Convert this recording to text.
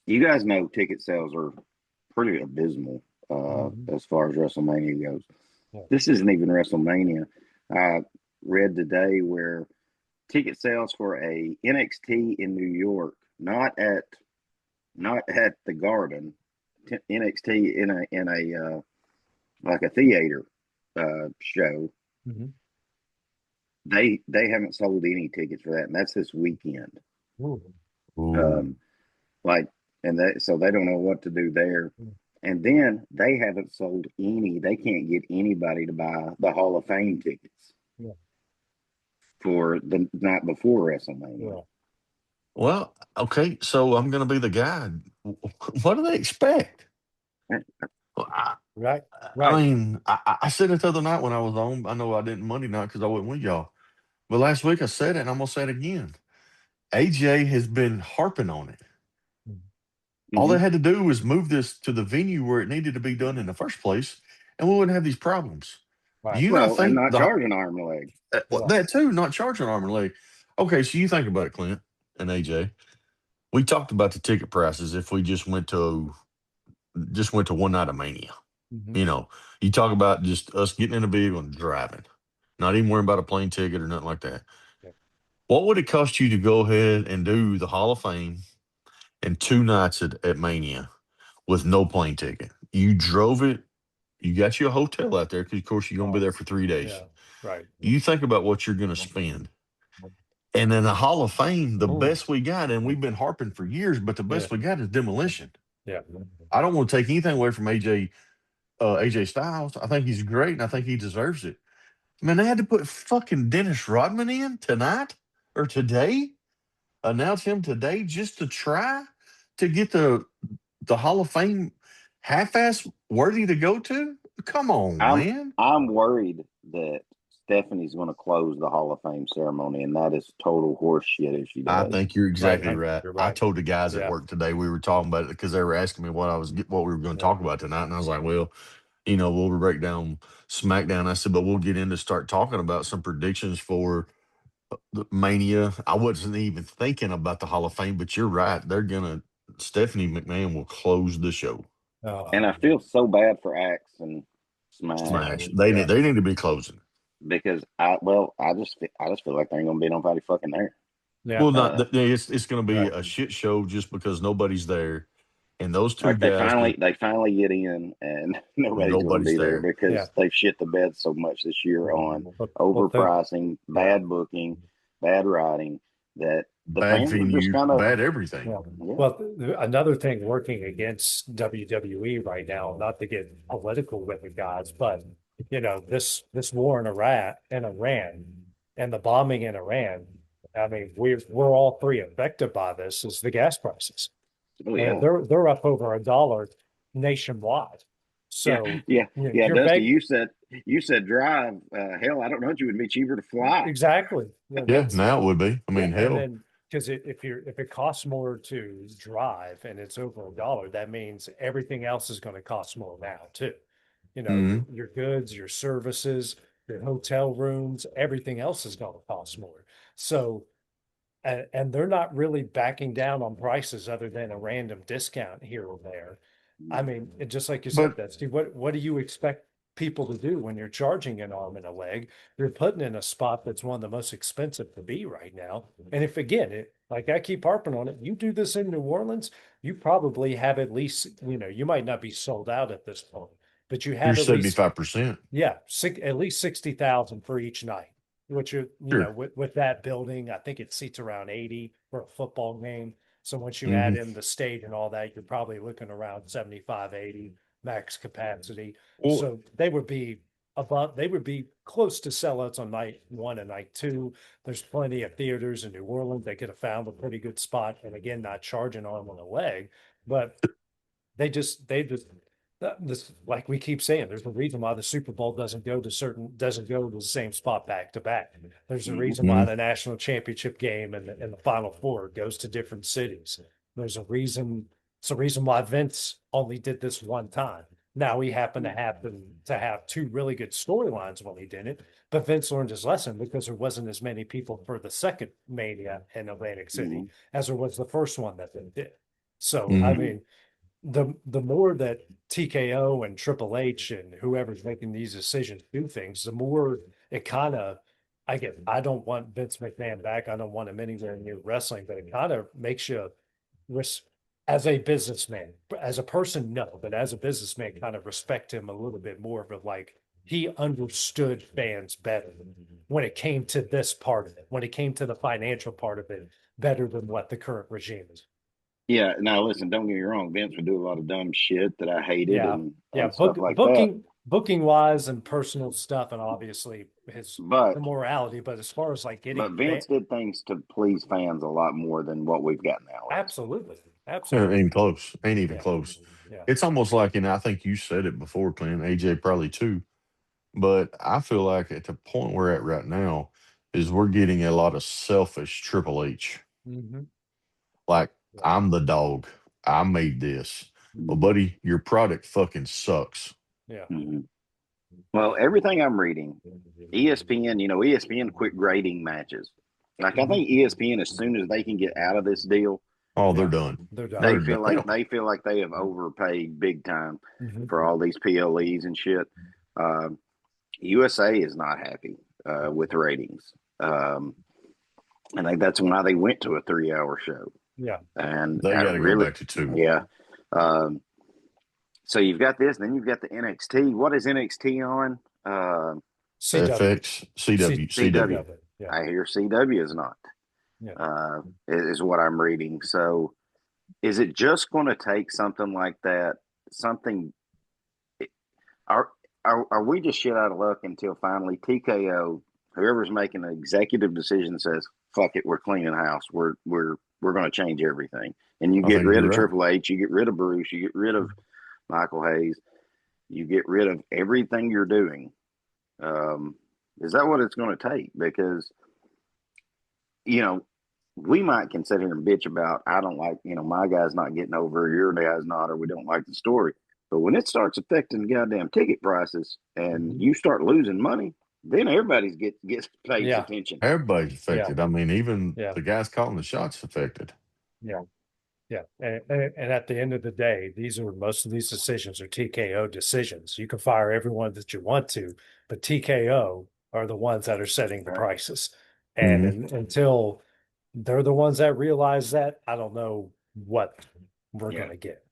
You guys know ticket sales are pretty abysmal Mhm. as far as WrestleMania goes. Yeah. This isn't even WrestleMania. I read today where ticket sales for a NXT in New York, not at the Garden, NXT in a like a theater show. Mhm. They haven't sold any tickets for that, and that's this weekend. Ooh. Ooh. Um, like, and that so they don't know what to do there. And then they haven't sold any. They can't get anybody to buy the Hall of Fame tickets Yeah. for the night before WrestleMania. Yeah. Well, okay, so I'm going to be the guy. What do they expect? Well, Right. I Right. mean, I said it the other night when I was on. I know I didn't Monday night because I wasn't with y'all. But last week I said it, and I'm going to say it again. AJ has been harping on it. All they Mm-hmm. had to do was move this to the venue where it needed to be done in the first place, and we wouldn't have these problems. Do Right. you not Well, and think not charging arm and leg. well, Yeah. that too, not charging arm and leg? Okay, so you think about it, Clint and AJ. We talked about the ticket prices if we just went to one night of Mania. Mhm. You know, you talk about just us getting in a vehicle and driving, not even worrying about a plane ticket or nothing like that. Yeah. What would it cost you to go ahead and do the Hall of Fame and 2 nights at Mania with no plane ticket? You drove it. You got you a hotel out there because, of course, you're going to be Oh, there for 3 days. yeah. Right. You think about what you're going to spend. And then the Hall of Fame, the Ooh. best we got, and we've been harping for years, but the Yeah. best we got is demolition. Yeah. I don't want to take anything away from AJ Styles. I think he's great, and I think he deserves it. Man, they had to put fucking Dennis Rodman in tonight or today, announce him today just to try to get the Hall of Fame half-ass worthy to go to. Come on, I'm man. I'm worried that Stephanie's going to close the Hall of Fame ceremony, and that is total horse shit if she I does. think you're Right. exactly right. You're I right. told the guys at Yeah. work today we were talking about it because they were asking me what we were going to Yeah. talk about tonight, and I was like, well, we'll break down SmackDown. I said, but we'll get in to start talking about some predictions for the Mania. I wasn't even thinking about the Hall of Fame, but you're right. Stephanie McMahon will close the show. And Oh, I feel so bad for Axe and Smash Smash. They yeah. need they need to be closing. because I just feel like there ain't gonna be nobody fucking there. Yeah. Well, not Uh, it's going to be Right. a shit show just because nobody's there, and those two like they guys finally that they finally get in and nobody's gonna nobody's be there there. Yeah. because they've shit the bed so much this year on But the, overpricing, yeah. bad booking, bad writing that the Bad fans are just venue, kind of bad everything. Yeah. yeah. Well, another thing working against WWE right now, not to get political with the guys, but this war in Iran, and the bombing in Iran. I mean, we're all three affected by this. Is the gas prices? Oh And yeah. they're up over $1 nationwide. Yeah, So yeah, yeah, you're Dusty. begging. You said drive. Hell, I don't know. It would be cheaper to fly. Exactly. Yeah, Yeah, that's now it would be. I yeah, mean, and hell. then because if it costs more to drive and it's over $1, that means everything else is going to cost more now too. Mhm. Your goods, your services, your hotel rooms, everything else is going to cost more. So and they're not really backing down on prices other than a random discount here or there. I mean, just like you said, But that Steve, what do you expect people to do when you're charging an arm and a leg? You're putting in a spot that's one of the most expensive to be right now. And if again, like I keep harping on it, you do this in New Orleans, you probably have at least, you might not be sold out at this point, but you you're have at least 75%. yeah, at least 60,000 for each night, which are, Sure. with that building, I think it seats around 80 for a football game. So once you add Mhm. in the state and all that, you're probably looking around 75, 80 max capacity. Well, So they would be close to sellouts on night one and night two. There's plenty of theaters in New Orleans. They could have found a pretty good spot. And again, not charging arm and a leg, but they just this like we keep saying, there's a reason why the Super Bowl doesn't go to the same spot back to back. There's a Mm-hmm. reason why mhm. the national championship game and the Final Four goes to different cities. There's a reason. It's a reason why Vince only did this one time. Now he happened to have two really good storylines when he did it, but Vince learned his lesson because there wasn't as many people for the second Mania in Atlantic Mm-hmm. City as there was the first one that they did. So, I Mhm. mean, the more that TKO and Triple H and whoever's making these decisions do things, the more it kind of, I don't want Vince McMahon back. I don't want him anywhere near wrestling, but it kind of makes you res- as a businessman, as a person, no, but as a businessman, kind of respect him a little bit more. But like he understood fans better when it came to this part of it, when it came to the financial part of it, better than what the current regime is. Yeah. Now, listen, don't get me wrong. Vince would do a lot of dumb shit that I hated Yeah, and yeah, stuff like that. booking wise and personal stuff, and obviously his But immorality. But as far as like but getting Vince did things to please fans a lot more than what we've got nowadays. absolutely, Ain't absolutely, close. Ain't even yeah, close. yeah. It's almost like, and I think you said it before, Clint, AJ probably too, but I feel like at the point we're at right now is we're getting a lot of selfish Triple H. Hmm. Like, Yeah. I'm the dog. I made this. Well, Mhm. buddy, your product fucking sucks. Yeah. Mhm. Well, everything I'm reading, ESPN, ESPN quit grading matches. Like I Mhm. think ESPN, as soon as they can get out of this deal, Oh, they're Yeah. done. They're done. they They're done. feel They like don't. they have overpaid big time Mhm. for all these PLEs and shit. USA is not happy with ratings. I think that's why they went to a 3 hour show. Yeah. And They I got to go really, back to two. yeah. Um, so you've got this, then you've got the NXT. What is NXT on? CW. FX, CW, CW. CW. Yeah. I hear CW is not, Yeah. is what I'm reading. So is it just going to take something like that? Something, are, are we just shit out of luck until finally TKO, whoever's making the executive decision says, fuck it, we're cleaning house. We're going to change everything. And you I get think rid you're of right. Triple H, you get rid of Bruce, you get rid of Michael Hayes, you get rid of everything you're doing. Is that what it's going to take? Because, you know, we might can sit here and bitch about, I don't like, my guy's not getting over, your guy's not, or we don't like the story. But when it starts affecting goddamn ticket prices and Mhm. you start losing money, then everybody's gets pays Yeah. attention. Everybody's Yeah. affected. I mean, even Yeah. the guys calling the shots affected. Yeah. Yeah. And at the end of the day, most of these decisions are TKO decisions. You can fire everyone that you want to, but TKO are the ones that are setting the Right. prices. And Mhm. until they're the ones that realize that, I don't know what we're Yeah. going to get.